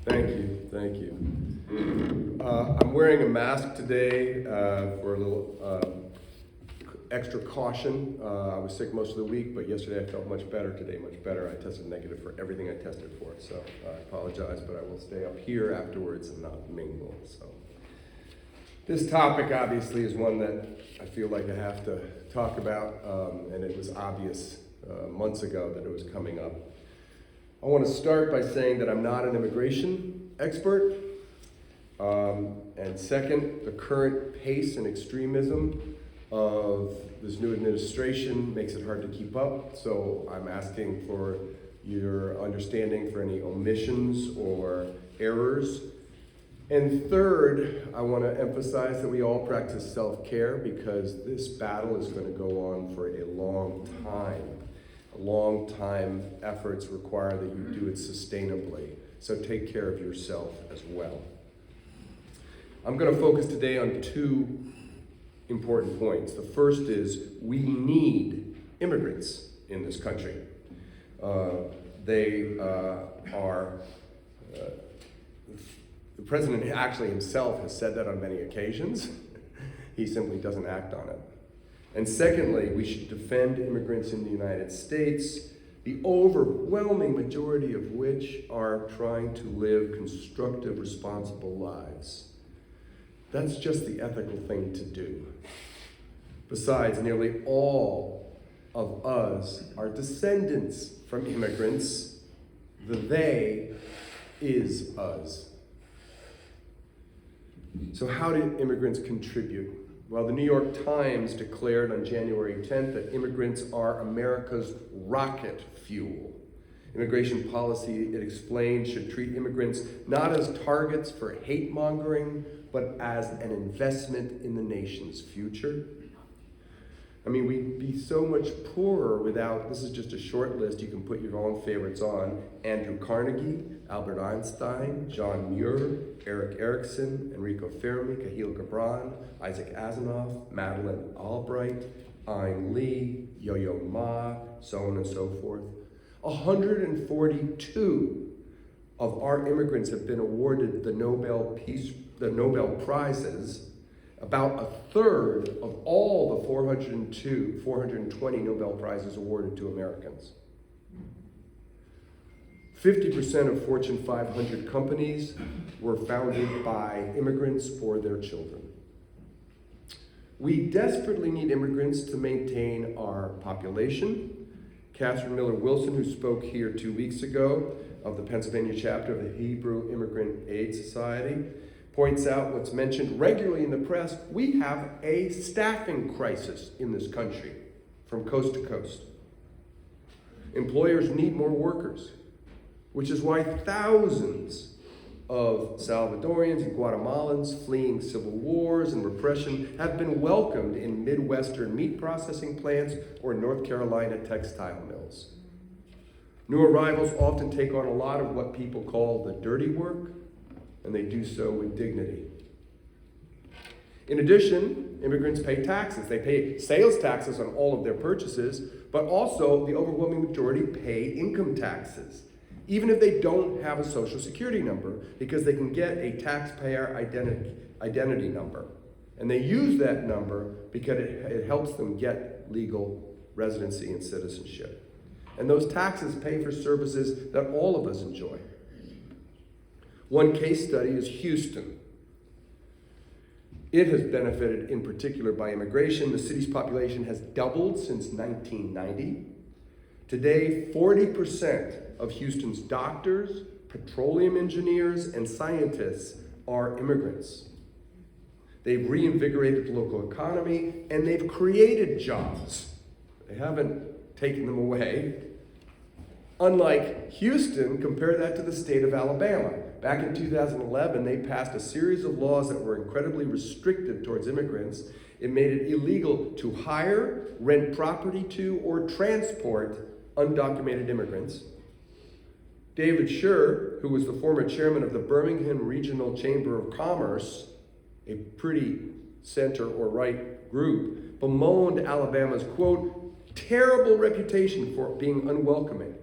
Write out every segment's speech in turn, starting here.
Thank you. I'm wearing a mask today for a little extra caution. I was sick most of the week, but yesterday I felt much better. Today, much better. I tested negative for everything I tested for, so I apologize, but I will stay up here afterwards and not mingle. So, this topic obviously is one that I feel like I have to talk about, and it was obvious months ago that it was coming up. I want to start by saying that I'm not an immigration expert. And second, the current pace and extremism of this new administration makes it hard to keep up. So I'm asking for your understanding for any omissions or errors. And third, I want to emphasize that we all practice self-care because this battle is going to go on for a long time. Long-time efforts require that you do it sustainably. So take care of yourself as well. I'm going to focus today on two important points. The first is we need immigrants in this country. The president actually himself has said that on many occasions. He simply doesn't act on it. And secondly, we should defend immigrants in the United States, the overwhelming majority of which are trying to live constructive, responsible lives. That's just the ethical thing to do. Besides, nearly all of us are descendants from immigrants. The they is us. So how do immigrants contribute? Well, the New York Times declared on January 10th that immigrants are America's rocket fuel. Immigration policy, it explained, should treat immigrants not as targets for hate mongering, but as an investment in the nation's future. I mean, we'd be so much poorer without, this is just a short list, you can put your own favorites on: Andrew Carnegie, Albert Einstein, John Muir, Erik Erikson, Enrico Fermi, Kahlil Gibran, Isaac Asimov, Madeleine Albright, Ayn Lee, Yo-Yo Ma, so on and so forth. 142 of our immigrants have been awarded the Nobel Prizes. About a third of all the 420 Nobel Prizes awarded to Americans. 50% of Fortune 500 companies were founded by immigrants or their children. We desperately need immigrants to maintain our population. Catherine Miller Wilson, who spoke here 2 weeks ago of the Pennsylvania chapter of the Hebrew Immigrant Aid Society, points out what's mentioned regularly in the press: we have a staffing crisis in this country from coast to coast. Employers need more workers, which is why thousands of Salvadorians and Guatemalans fleeing civil wars and repression have been welcomed in Midwestern meat processing plants or North Carolina textile mills. New arrivals often take on a lot of what people call the dirty work, and they do so with dignity. In addition, immigrants pay taxes. They pay sales taxes on all of their purchases, but also the overwhelming majority pay income taxes, even if they don't have a social security number, because they can get a taxpayer identity number. And they use that number because it helps them get legal residency and citizenship. And those taxes pay for services that all of us enjoy. One case study is Houston. It has benefited in particular by immigration. The city's population has doubled since 1990. Today, 40% of Houston's doctors, petroleum engineers, and scientists are immigrants. They've reinvigorated the local economy, and they've created jobs. They haven't taken them away. Unlike Houston, compare that to the state of Alabama. Back in 2011, they passed a series of laws that were incredibly restrictive towards immigrants. It made it illegal to hire, rent property to, or transport undocumented immigrants. David Scher, who was the former chairman of the Birmingham Regional Chamber of Commerce, a pretty center or right group, bemoaned Alabama's, quote, terrible reputation for being unwelcoming.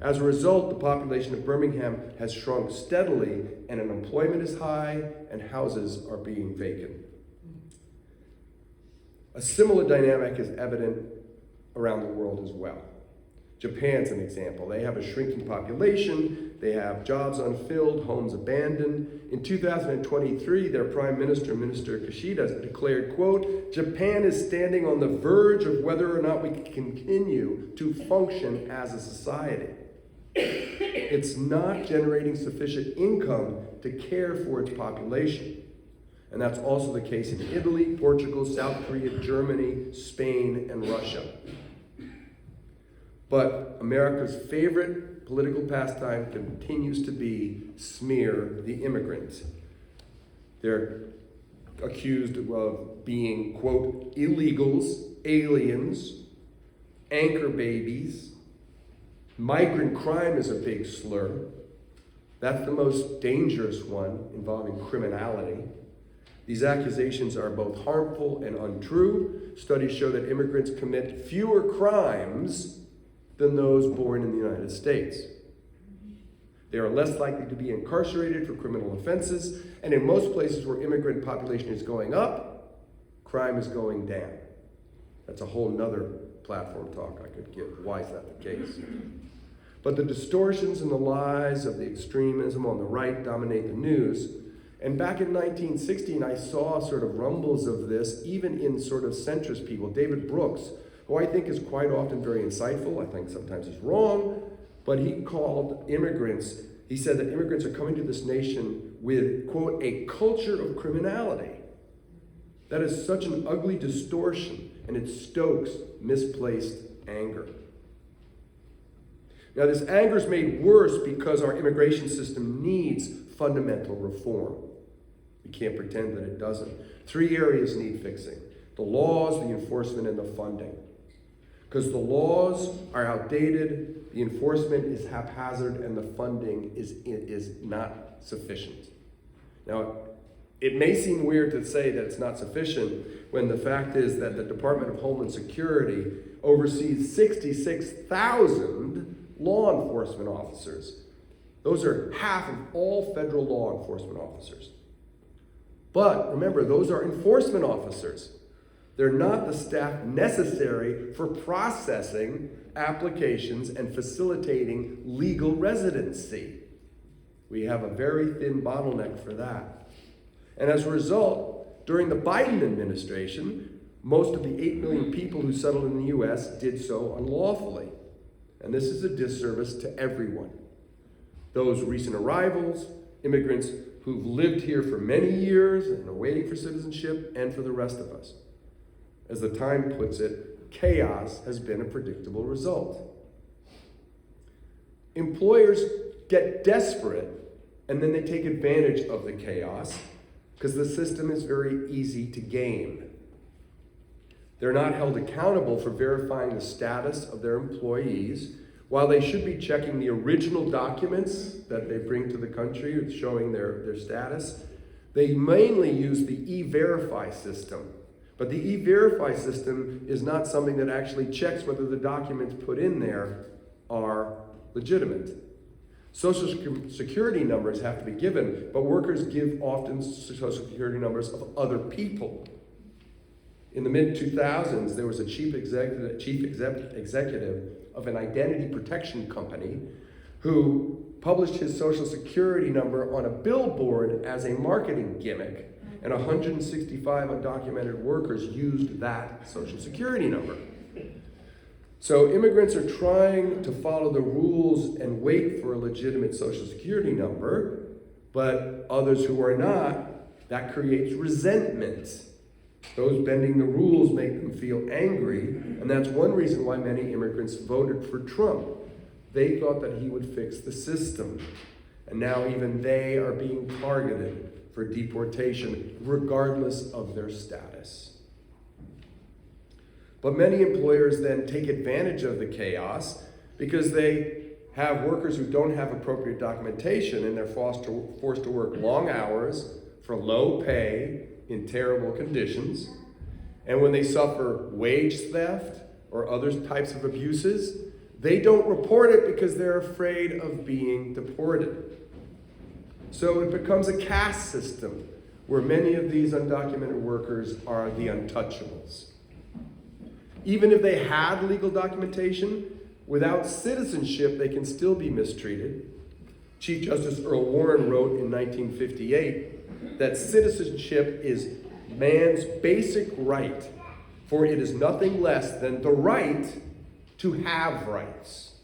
As a result, the population of Birmingham has shrunk steadily, and unemployment is high, and houses are being vacant. A similar dynamic is evident around the world as well. Japan's an example. They have a shrinking population, they have jobs unfilled, homes abandoned. In 2023, their Prime Minister, Minister Kishida, declared, quote, "Japan is standing on the verge of whether or not we can continue to function as a society. It's not generating sufficient income to care for its population." And that's also the case in Italy, Portugal, South Korea, Germany, Spain, and Russia. But America's favorite political pastime continues to be smear the immigrant. They're accused of being, quote, illegals, aliens, anchor babies. Migrant crime is a big slur. That's the most dangerous one, involving criminality. These accusations are both harmful and untrue. Studies show that immigrants commit fewer crimes than those born in the United States. They are less likely to be incarcerated for criminal offenses, and in most places where immigrant population is going up, crime is going down. That's a whole nother platform talk I could give. Why is that the case? But the distortions and the lies of the extremism on the right dominate the news. And back in 1916, I saw sort of rumbles of this, even in sort of centrist people. David Brooks, who I think is quite often very insightful, I think sometimes he's wrong, but he called immigrants, he said that immigrants are coming to this nation with, quote, a culture of criminality. That is such an ugly distortion, and it stokes misplaced anger. Now, this anger is made worse because our immigration system needs fundamental reform. We can't pretend that it doesn't. 3 areas need fixing: the laws, the enforcement, and the funding. Because the laws are outdated, the enforcement is haphazard, and the funding is not sufficient. Now, it may seem weird to say that it's not sufficient when the fact is that the Department of Homeland Security oversees 66,000 law enforcement officers. Those are half of all federal law enforcement officers. But remember, those are enforcement officers. They're not the staff necessary for processing applications and facilitating legal residency. We have a very thin bottleneck for that. And as a result, during the Biden administration, most of the 8 million people who settled in the U.S. did so unlawfully. And this is a disservice to everyone. Those recent arrivals, immigrants who've lived here for many years and are waiting for citizenship, and for the rest of us. As the Times puts it, chaos has been a predictable result. Employers get desperate, and then they take advantage of the chaos because the system is very easy to game. They're not held accountable for verifying the status of their employees, while they should be checking the original documents that they bring to the country showing their status. They mainly use the E-Verify system. But the E-Verify system is not something that actually checks whether the documents put in there are legitimate. Social security numbers have to be given, but workers give often social security numbers of other people. In the mid-2000s, there was a chief executive of an identity protection company who published his social security number on a billboard as a marketing gimmick, and 165 undocumented workers used that social security number. So immigrants are trying to follow the rules and wait for a legitimate social security number, but others who are not, that creates resentment. Those bending the rules make them feel angry, and that's one reason why many immigrants voted for Trump. They thought that he would fix the system, and now even they are being targeted for deportation, regardless of their status. But many employers then take advantage of the chaos because they have workers who don't have appropriate documentation, and they're forced to work long hours for low pay in terrible conditions. And when they suffer wage theft or other types of abuses, They don't report it because they're afraid of being deported. So it becomes a caste system where many of these undocumented workers are the untouchables. Even if they had legal documentation, without citizenship, they can still be mistreated. Chief Justice Earl Warren wrote in 1958 that citizenship is man's basic right, for it is nothing less than the right to have rights.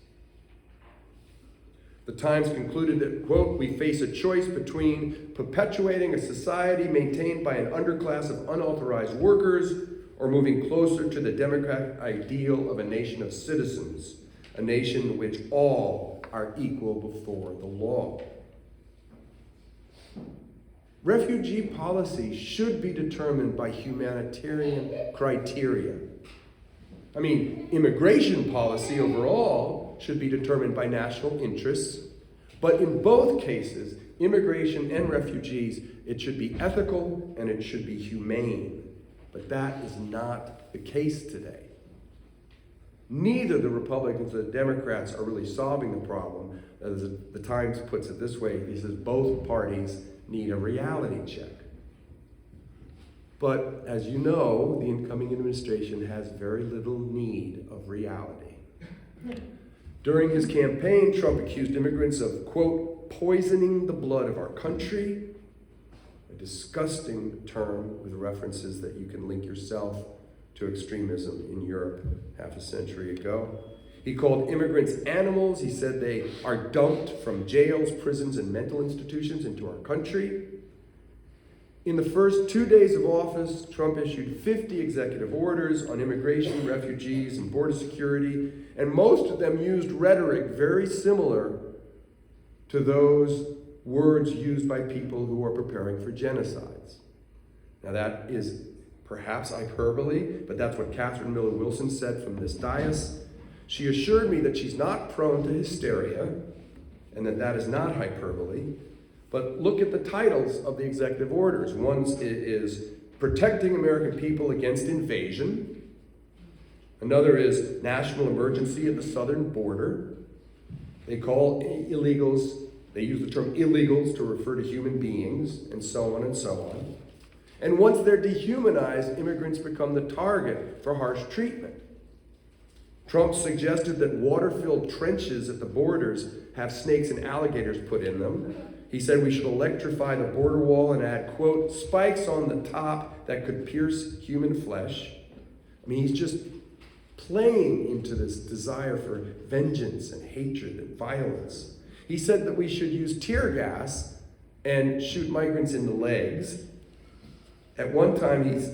The Times concluded that, quote, we face a choice between perpetuating a society maintained by an underclass of unauthorized workers or moving closer to the democratic ideal of a nation of citizens, a nation in which all are equal before the law. Refugee policy should be determined by humanitarian criteria. I mean, immigration policy overall should be determined by national interests, but in both cases, immigration and refugees, it should be ethical and it should be humane. But that is not the case today. Neither the Republicans or the Democrats are really solving the problem. As the Times puts it this way, he says both parties need a reality check. But as you know, the incoming administration has very little need of reality. During his campaign, Trump accused immigrants of, quote, poisoning the blood of our country, a disgusting term with references that you can link yourself to extremism in Europe half a century ago. He called immigrants animals. He said they are dumped from jails, prisons, and mental institutions into our country. In the first 2 days of office, Trump issued 50 executive orders on immigration, refugees, and border security, and most of them used rhetoric very similar to those words used by people who are preparing for genocides. Now that is perhaps hyperbole, but that's what Catherine Miller Wilson said from this dais. She assured me that she's not prone to hysteria and that that is not hyperbole. But look at the titles of the executive orders. One is Protecting American People Against Invasion. Another is National Emergency at the Southern Border. They call illegals, they use the term illegals to refer to human beings, and so on and so on. And once they're dehumanized, immigrants become the target for harsh treatment. Trump suggested that water-filled trenches at the borders have snakes and alligators put in them. He said we should electrify the border wall and add, quote, spikes on the top that could pierce human flesh. I mean, he's just playing into this desire for vengeance and hatred and violence. He said that we should use tear gas and shoot migrants in the legs. At one time, his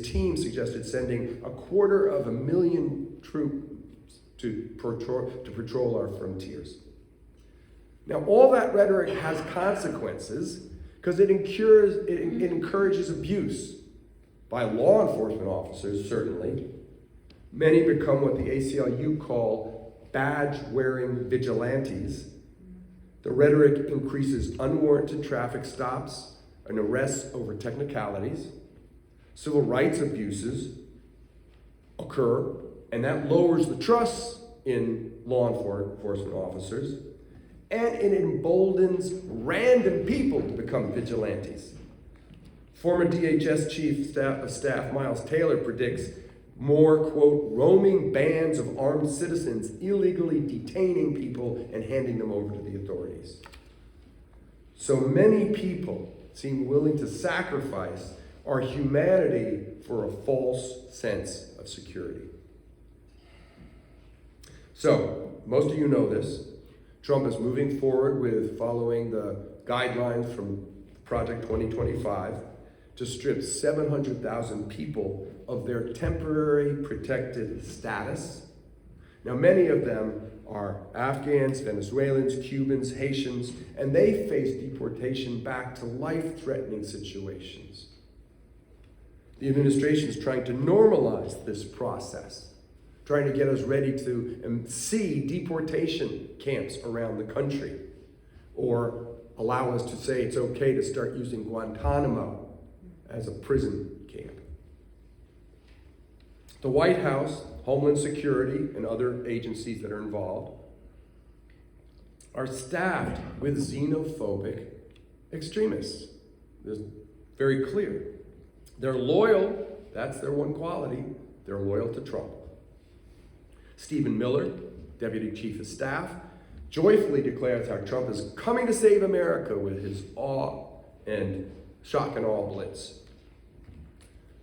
team suggested sending 250,000 troops to patrol our frontiers. Now, all that rhetoric has consequences because it encourages abuse by law enforcement officers, certainly. Many become what the ACLU call badge-wearing vigilantes. The rhetoric increases unwarranted traffic stops and arrests over technicalities. Civil rights abuses occur, and that lowers the trust in law enforcement officers. And it emboldens random people to become vigilantes. Former DHS Chief of Staff Miles Taylor predicts more, quote, roaming bands of armed citizens illegally detaining people and handing them over to the authorities. So many people seem willing to sacrifice our humanity for a false sense of security. So, most of you know this. Trump is moving forward with following the guidelines from Project 2025 to strip 700,000 people of their temporary protected status. Now, many of them are Afghans, Venezuelans, Cubans, Haitians, and they face deportation back to life-threatening situations. The administration is trying to normalize this process, trying to get us ready to see deportation camps around the country, or allow us to say it's okay to start using Guantanamo as a prison camp. The White House, Homeland Security, and other agencies that are involved are staffed with xenophobic extremists. It's very clear. They're loyal, that's their one quality, they're loyal to Trump. Stephen Miller, Deputy Chief of Staff, joyfully declares how Trump is coming to save America with his awe and shock and awe blitz.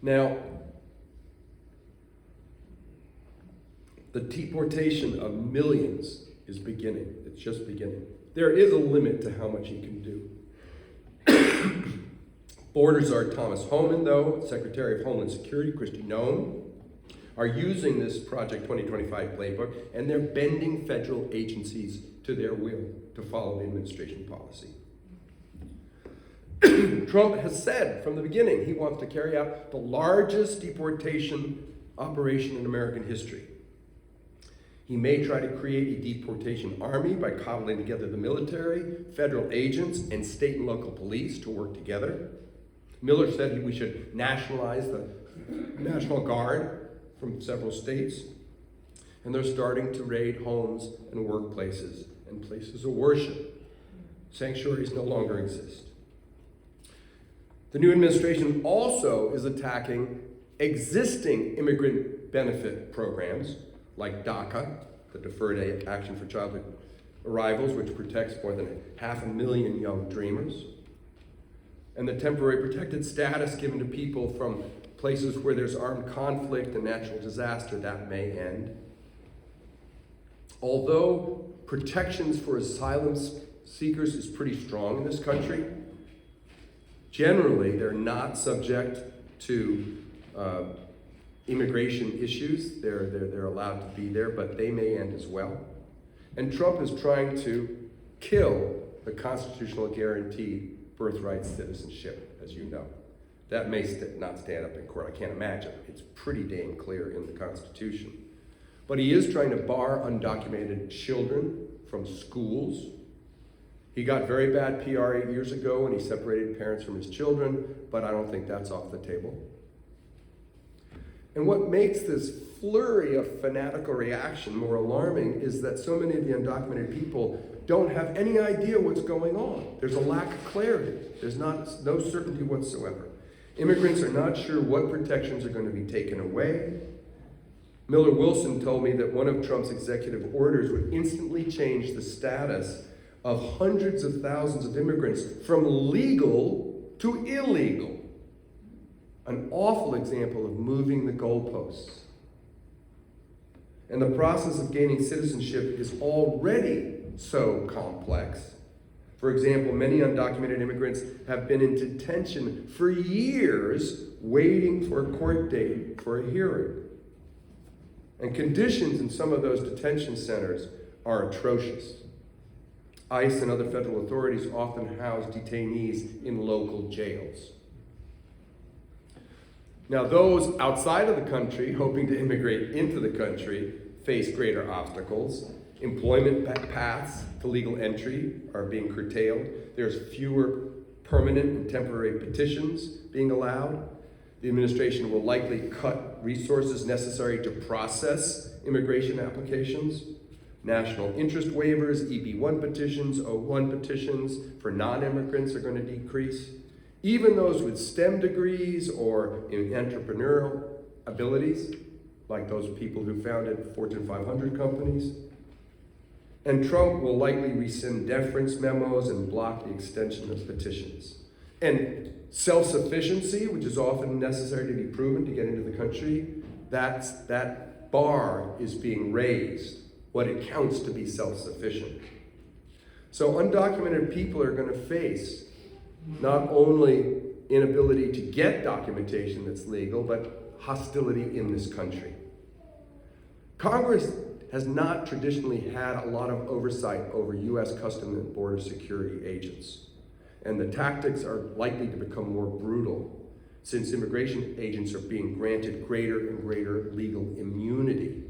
Now, the deportation of millions is beginning. It's just beginning. There is a limit to how much he can do. Border Czar Thomas Homan, though, Secretary of Homeland Security, Kristi Noem, are using this Project 2025 playbook, and they're bending federal agencies to their will to follow the administration policy. Trump has said from the beginning he wants to carry out the largest deportation operation in American history. He may try to create a deportation army by cobbling together the military, federal agents, and state and local police to work together. Miller said we should nationalize the National Guard from several states. And they're starting to raid homes and workplaces and places of worship. Sanctuaries no longer exist. The new administration also is attacking existing immigrant benefit programs like DACA, the Deferred Action for Childhood Arrivals, which protects more than 500,000 young dreamers, and the temporary protected status given to people from places where there's armed conflict and natural disaster that may end. Although protections for asylum seekers is pretty strong in this country, generally they're not subject to immigration issues. They're allowed to be there, but they may end as well. And Trump is trying to kill the constitutional guaranteed birthright citizenship, as you know. That may not stand up in court. I can't imagine. It's pretty dang clear in the Constitution. But he is trying to bar undocumented children from schools. He got very bad PR 8 years ago when he separated parents from his children, but I don't think that's off the table. And what makes this flurry of fanatical reaction more alarming is that so many of the undocumented people don't have any idea what's going on. There's a lack of clarity. There's no certainty whatsoever. Immigrants are not sure what protections are going to be taken away. Miller Wilson told me that one of Trump's executive orders would instantly change the status of hundreds of thousands of immigrants from legal to illegal. An awful example of moving the goalposts. And the process of gaining citizenship is already so complex. For example, many undocumented immigrants have been in detention for years waiting for a court date for a hearing. And conditions in some of those detention centers are atrocious. ICE and other federal authorities often house detainees in local jails. Now, those outside of the country hoping to immigrate into the country face greater obstacles. Employment paths to legal entry are being curtailed. There's fewer permanent and temporary petitions being allowed. The administration will likely cut resources necessary to process immigration applications. National interest waivers, EB-1 petitions, O-1 petitions for non-immigrants are going to decrease. Even those with STEM degrees or in entrepreneurial abilities, like those people who founded Fortune 500 companies. And Trump will likely rescind deference memos and block the extension of petitions. And self-sufficiency, which is often necessary to be proven to get into the country, that bar is being raised, what it counts to be self-sufficient. So undocumented people are going to face not only inability to get documentation that's legal, but hostility in this country. Congress has not traditionally had a lot of oversight over U.S. Customs and Border Security agents. And the tactics are likely to become more brutal since immigration agents are being granted greater and greater legal immunity.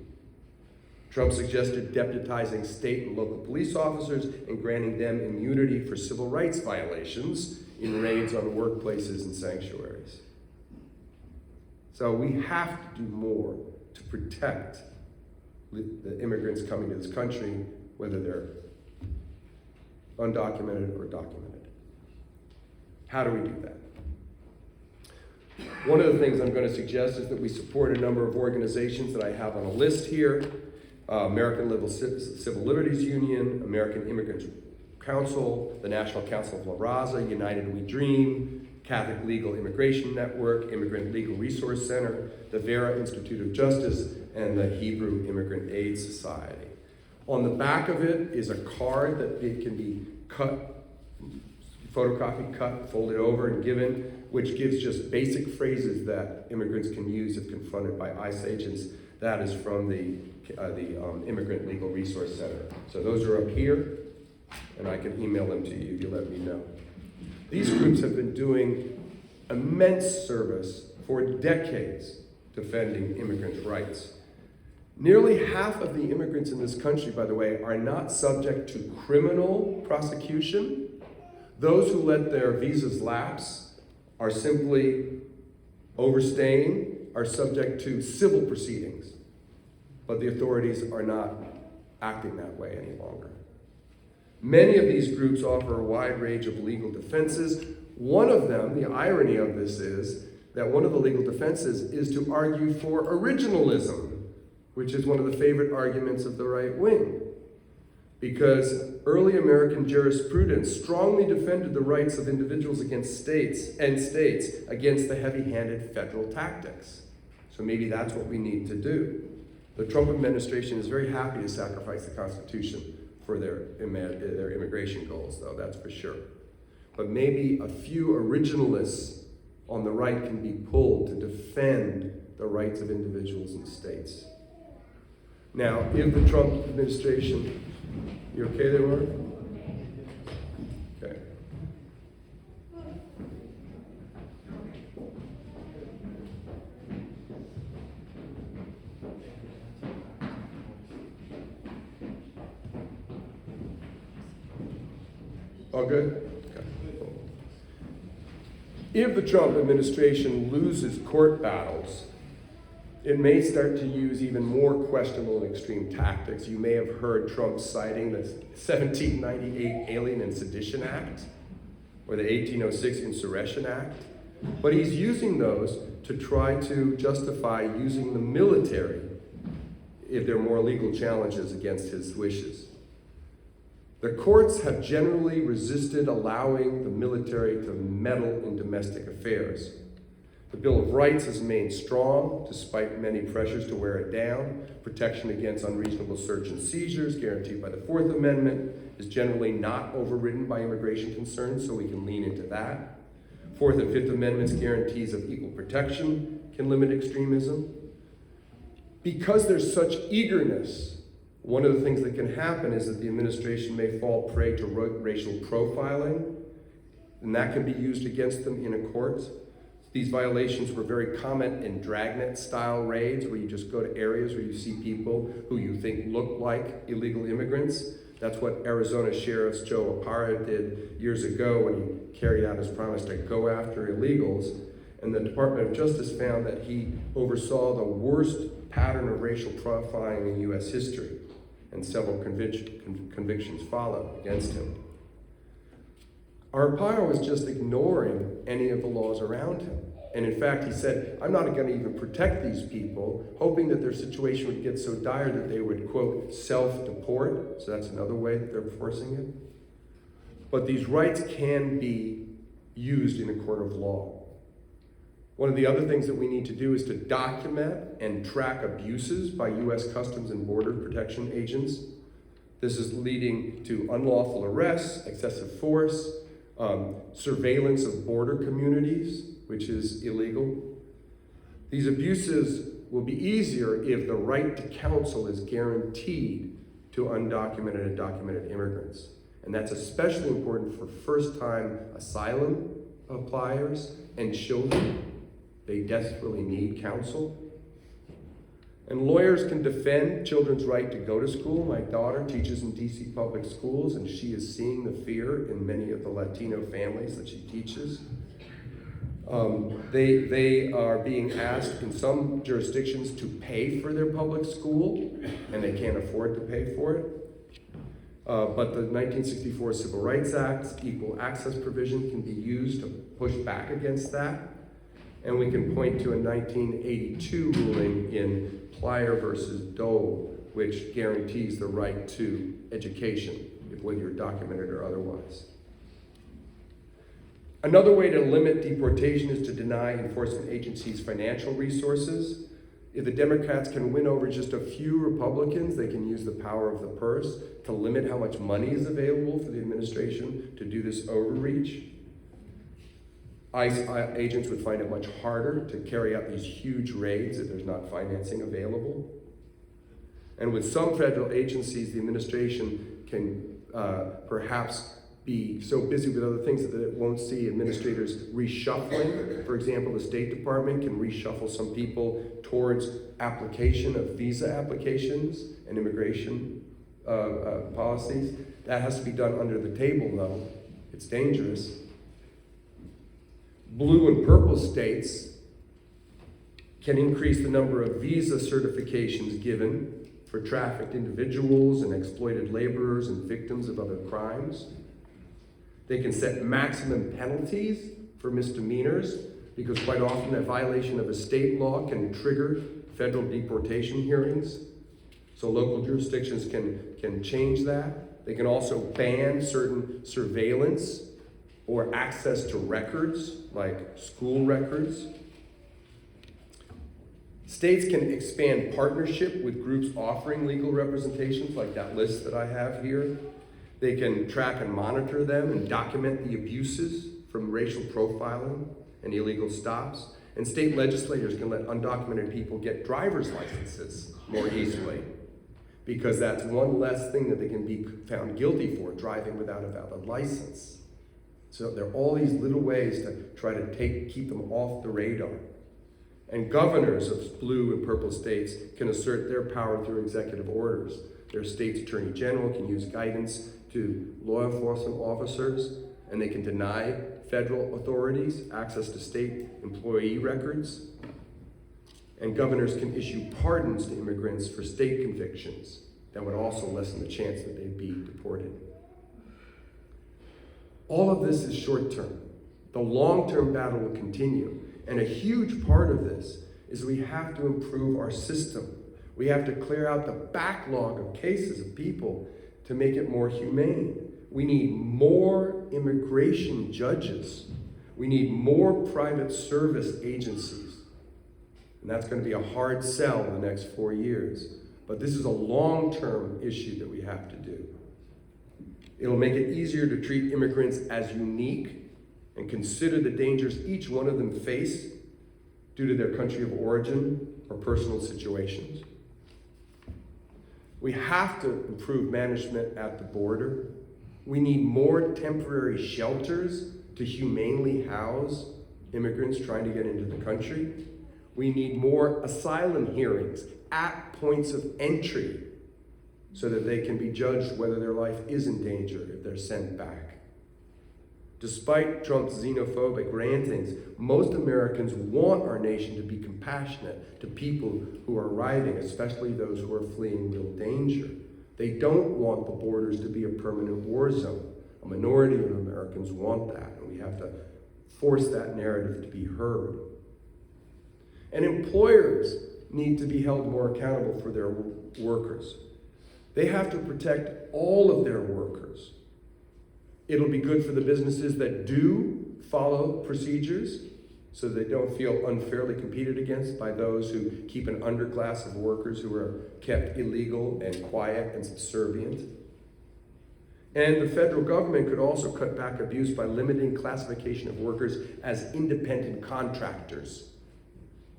Trump suggested deputizing state and local police officers and granting them immunity for civil rights violations in raids on workplaces and sanctuaries. So we have to do more to protect the immigrants coming to this country, whether they're undocumented or documented. How do we do that? One of the things I'm going to suggest is that we support a number of organizations that I have on a list here. American Civil Liberties Union, American Immigrants Council, the National Council of La Raza, United We Dream, Catholic Legal Immigration Network, Immigrant Legal Resource Center, the Vera Institute of Justice, and the Hebrew Immigrant Aid Society. On the back of it is a card that it can be cut, photocopied, cut, folded over, and given, which gives just basic phrases that immigrants can use if confronted by ICE agents. That is from the Immigrant Legal Resource Center. So those are up here, and I can email them to you if you let me know. These groups have been doing immense service for decades defending immigrants' rights. Nearly half of the immigrants in this country, by the way, are not subject to criminal prosecution. Those who let their visas lapse are simply overstaying, are subject to civil proceedings. But the authorities are not acting that way any longer. Many of these groups offer a wide range of legal defenses. One of them, the irony of this is that one of the legal defenses is to argue for originalism, which is one of the favorite arguments of the right wing. Because early American jurisprudence strongly defended the rights of individuals against states against the heavy-handed federal tactics. So maybe that's what we need to do. The Trump administration is very happy to sacrifice the Constitution for their immigration goals, though, that's for sure. But maybe a few originalists on the right can be pulled to defend the rights of individuals and states. Now, if the Trump administration, you okay there, Mark? Okay. All good? Okay. If the Trump administration loses court battles, it may start to use even more questionable and extreme tactics. You may have heard Trump citing the 1798 Alien and Sedition Act or the 1806 Insurrection Act, but he's using those to try to justify using the military if there are more legal challenges against his wishes. The courts have generally resisted allowing the military to meddle in domestic affairs. The Bill of Rights has remained strong despite many pressures to wear it down. Protection against unreasonable search and seizures guaranteed by the Fourth Amendment is generally not overridden by immigration concerns, so we can lean into that. Fourth and Fifth Amendments guarantees of equal protection can limit extremism. Because there's such eagerness, one of the things that can happen is that the administration may fall prey to racial profiling, and that can be used against them in a court. These violations were very common in dragnet-style raids, where you just go to areas where you see people who you think look like illegal immigrants. That's what Arizona Sheriff Joe Apara did years ago when he carried out his promise to go after illegals. And the Department of Justice found that he oversaw the worst pattern of racial profiling in U.S. history, and several convictions followed against him. Arpaio was just ignoring any of the laws around him. And in fact, he said, I'm not going to even protect these people, hoping that their situation would get so dire that they would, quote, self-deport. So that's another way that they're forcing it. But these rights can be used in a court of law. One of the other things that we need to do is to document and track abuses by U.S. Customs and Border Protection agents. This is leading to unlawful arrests, excessive force, surveillance of border communities, which is illegal. These abuses will be easier if the right to counsel is guaranteed to undocumented and documented immigrants. And that's especially important for first-time asylum appliers and children. They desperately need counsel. And lawyers can defend children's right to go to school. My daughter teaches in DC public schools, and she is seeing the fear in many of the Latino families that she teaches. They are being asked in some jurisdictions to pay for their public school, and they can't afford to pay for it. But the 1964 Civil Rights Act's equal access provision can be used to push back against that. And we can point to a 1982 ruling in Plyer versus Dole, which guarantees the right to education, whether you're documented or otherwise. Another way to limit deportation is to deny enforcement agencies financial resources. If the Democrats can win over just a few Republicans, they can use the power of the purse to limit how much money is available for the administration to do this overreach. ICE agents would find it much harder to carry out these huge raids if there's not financing available. And with some federal agencies, the administration can perhaps be so busy with other things that it won't see administrators reshuffling. For example, the State Department can reshuffle some people towards application of visa applications and immigration policies. That has to be done under the table, though. It's dangerous. Blue and purple states can increase the number of visa certifications given for trafficked individuals and exploited laborers and victims of other crimes. They can set maximum penalties for misdemeanors, because quite often a violation of a state law can trigger federal deportation hearings. So local jurisdictions can change that. They can also ban certain surveillance or access to records, like school records. States can expand partnership with groups offering legal representations, like that list that I have here. They can track and monitor them and document the abuses from racial profiling and illegal stops. And state legislators can let undocumented people get driver's licenses more easily, because that's one less thing that they can be found guilty for, driving without a valid license. So there are all these little ways to try to keep them off the radar. And governors of blue and purple states can assert their power through executive orders. Their state's attorney general can use guidance to law enforcement officers, and they can deny federal authorities access to state employee records. And governors can issue pardons to immigrants for state convictions that would also lessen the chance that they'd be deported. All of this is short-term. The long-term battle will continue. And a huge part of this is we have to improve our system. We have to clear out the backlog of cases of people to make it more humane. We need more immigration judges. We need more private service agencies. And that's going to be a hard sell in the next 4 years. But this is a long-term issue that we have to do. It'll make it easier to treat immigrants as unique and consider the dangers each one of them face due to their country of origin or personal situations. We have to improve management at the border. We need more temporary shelters to humanely house immigrants trying to get into the country. We need more asylum hearings at points of entry so that they can be judged whether their life is in danger if they're sent back. Despite Trump's xenophobic rantings, most Americans want our nation to be compassionate to people who are arriving, especially those who are fleeing real danger. They don't want the borders to be a permanent war zone. A minority of Americans want that, and we have to force that narrative to be heard. And employers need to be held more accountable for their workers. They have to protect all of their workers. It'll be good for the businesses that do follow procedures so they don't feel unfairly competed against by those who keep an underclass of workers who are kept illegal and quiet and subservient. And the federal government could also cut back abuse by limiting classification of workers as independent contractors.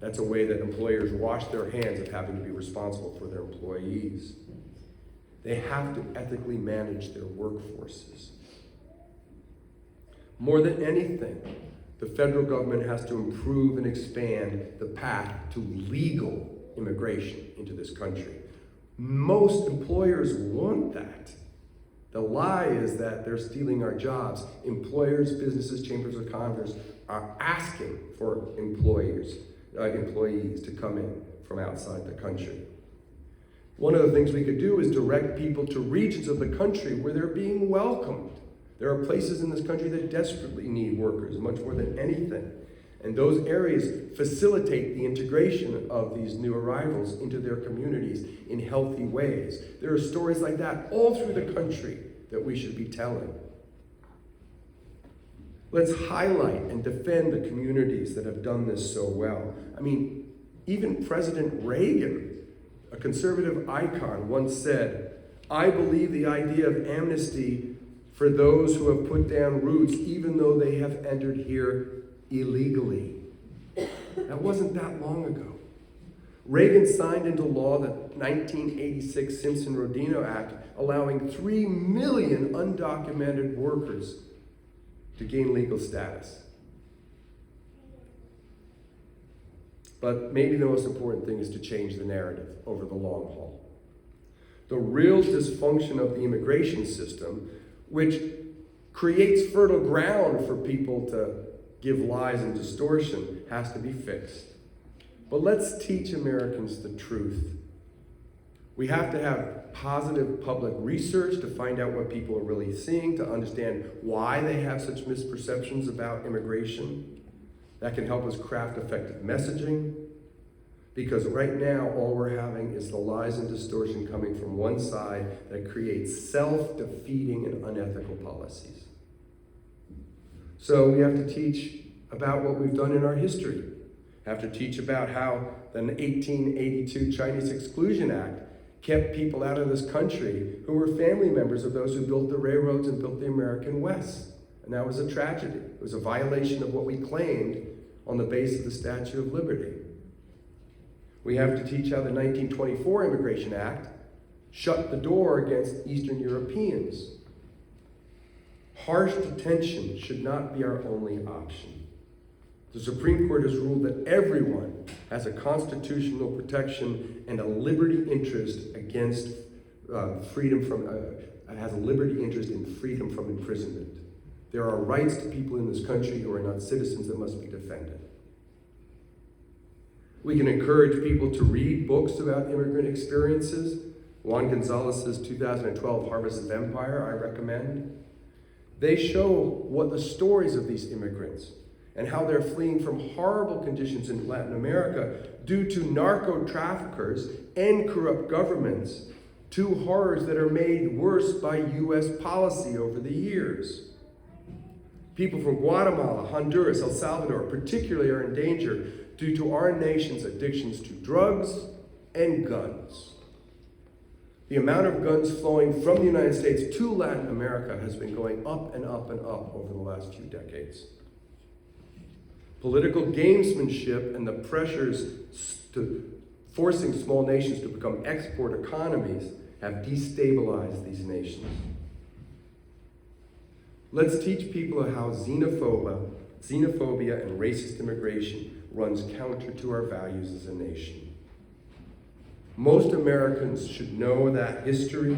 That's a way that employers wash their hands of having to be responsible for their employees. They have to ethically manage their workforces. More than anything, the federal government has to improve and expand the path to legal immigration into this country. Most employers want that. The lie is that they're stealing our jobs. Employers, businesses, chambers of commerce are asking for employees to come in from outside the country. One of the things we could do is direct people to regions of the country where they're being welcomed. There are places in this country that desperately need workers, much more than anything. And those areas facilitate the integration of these new arrivals into their communities in healthy ways. There are stories like that all through the country that we should be telling. Let's highlight and defend the communities that have done this so well. I mean, even President Reagan, a conservative icon, once said, "I believe the idea of amnesty for those who have put down roots, even though they have entered here illegally." That wasn't that long ago. Reagan signed into law the 1986 Simpson-Rodino Act, allowing 3 million undocumented workers to gain legal status. But maybe the most important thing is to change the narrative over the long haul. The real dysfunction of the immigration system, which creates fertile ground for people to give lies and distortion, has to be fixed. But let's teach Americans the truth. We have to have positive public research to find out what people are really seeing, to understand why they have such misperceptions about immigration. That can help us craft effective messaging. Because right now, all we're having is the lies and distortion coming from one side that creates self-defeating and unethical policies. So we have to teach about what we've done in our history. Have to teach about how the 1882 Chinese Exclusion Act kept people out of this country who were family members of those who built the railroads and built the American West. And that was a tragedy. It was a violation of what we claimed on the base of the Statue of Liberty. We have to teach how the 1924 Immigration Act shut the door against Eastern Europeans. Harsh detention should not be our only option. The Supreme Court has ruled that everyone has a constitutional protection and a liberty interest against has a liberty interest in freedom from imprisonment. There are rights to people in this country who are not citizens that must be defended. We can encourage people to read books about immigrant experiences. Juan Gonzalez's 2012 Harvest of Empire, I recommend. They show what the stories of these immigrants and how they're fleeing from horrible conditions in Latin America due to narco-traffickers and corrupt governments, two horrors that are made worse by U.S. policy over the years. People from Guatemala, Honduras, El Salvador particularly are in danger due to our nation's addictions to drugs and guns. The amount of guns flowing from the United States to Latin America has been going up and up and up over the last few decades. Political gamesmanship and the pressures to forcing small nations to become export economies have destabilized these nations. Let's teach people how xenophobia and racist immigration runs counter to our values as a nation. Most Americans should know that history.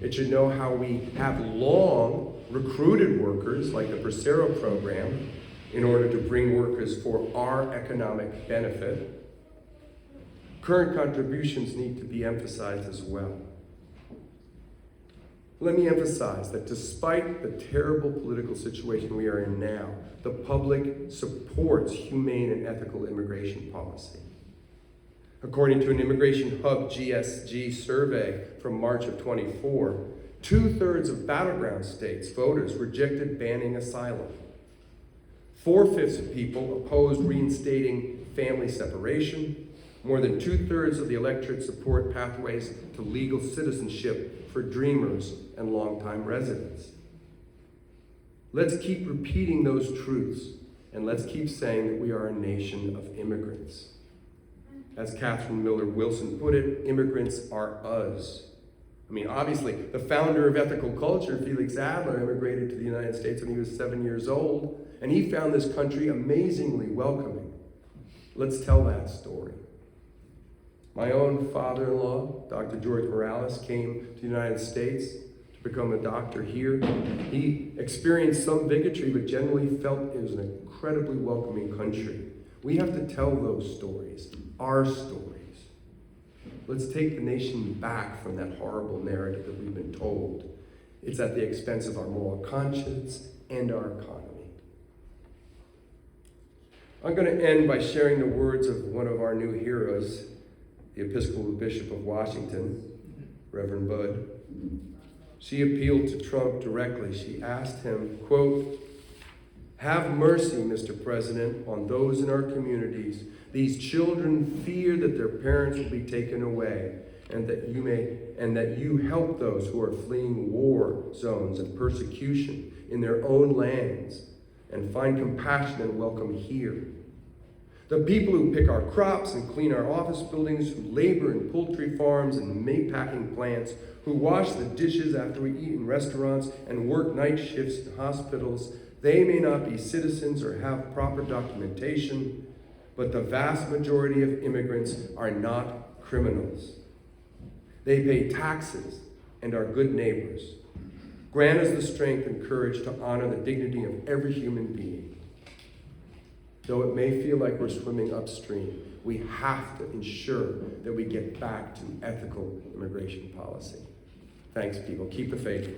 It should know how we have long recruited workers, like the Bracero program, in order to bring workers for our economic benefit. Current contributions need to be emphasized as well. Let me emphasize that despite the terrible political situation we are in now, the public supports humane and ethical immigration policy. According to an Immigration Hub GSG survey from March of 24, 2/3 of battleground states voters rejected banning asylum. 4/5 of people opposed reinstating family separation. More than 2/3 of the electorate support pathways to legal citizenship for dreamers and longtime residents. Let's keep repeating those truths, and let's keep saying that we are a nation of immigrants. As Catherine Miller Wilson put it, immigrants are us. I mean, obviously, the founder of ethical culture, Felix Adler, immigrated to the United States when he was 7 years old, and he found this country amazingly welcoming. Let's tell that story. My own father-in-law, Dr. George Morales, came to the United States to become a doctor here. He experienced some bigotry, but generally felt it was an incredibly welcoming country. We have to tell those stories, our stories. Let's take the nation back from that horrible narrative that we've been told. It's at the expense of our moral conscience and our economy. I'm going to end by sharing the words of one of our new heroes, the Episcopal Bishop of Washington, Reverend Bud. She appealed to Trump directly. She asked him, quote, "Have mercy, Mr. President, on those in our communities. These children fear that their parents will be taken away, and that you help those who are fleeing war zones and persecution in their own lands, and find compassion and welcome here. The people who pick our crops and clean our office buildings, who labor in poultry farms and meatpacking plants, who wash the dishes after we eat in restaurants and work night shifts in hospitals, they may not be citizens or have proper documentation, but the vast majority of immigrants are not criminals. They pay taxes and are good neighbors. Grant us the strength and courage to honor the dignity of every human being. Though it may feel like we're swimming upstream, we have to ensure that we get back to ethical immigration policy." Thanks, people. Keep the faith.